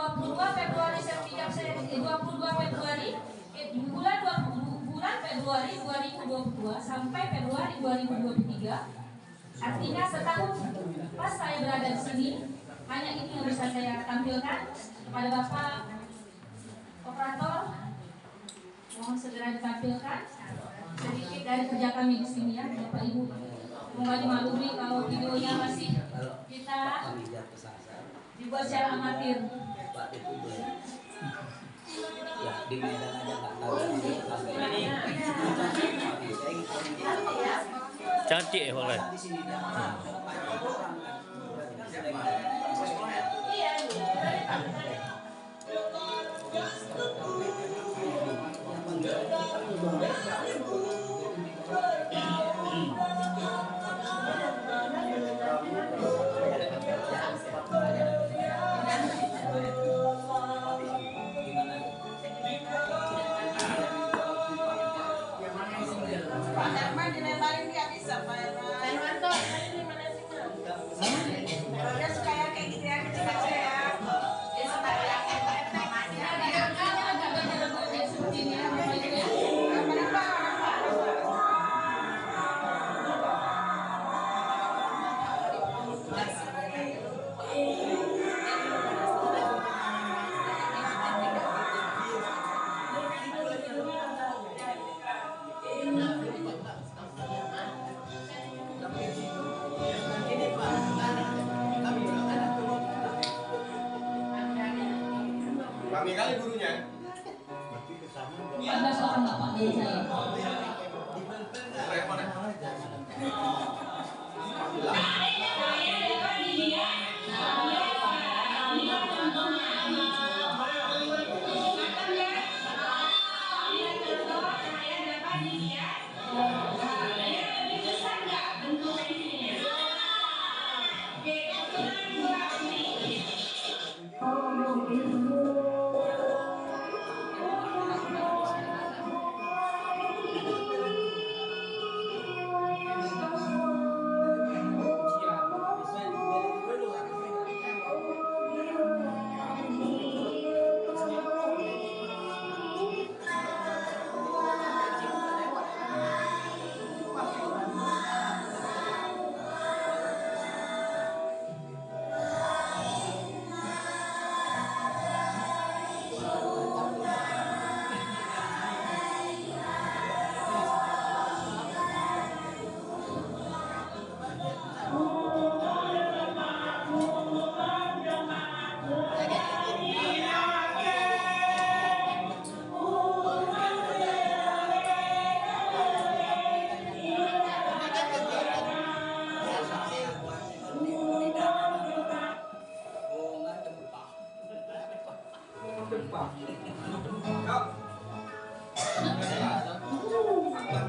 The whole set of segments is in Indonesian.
22 Februari sertijab saya 22 Februari bulan Februari 2022 sampai Februari 2023. Artinya setahun pas saya berada di sini, hanya ini yang bisa saya tampilkan kepada Bapak Operator. Mohon segera ditampilkan sedikit dari kerja kami di sini ya, Bapak Ibu. Semoga dimaklumi kalau videonya masih kita dibuat secara amatir. Ya, di Medan aja nggak tahu. Cantik ya oleh. Pak Herman dilemparin nggak bisa Pak Herman. Herman kok ini mana sih Mas? Dia suka yang kayak gitu ya kecil-kecil ya. Dia suka yang temanya Agak banyak yang seperti ini ya, Bapak Ibu ya. Kami kali gurunya. 14 orang Bapak dari saya. Repot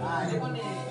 Nah, ini pun nih.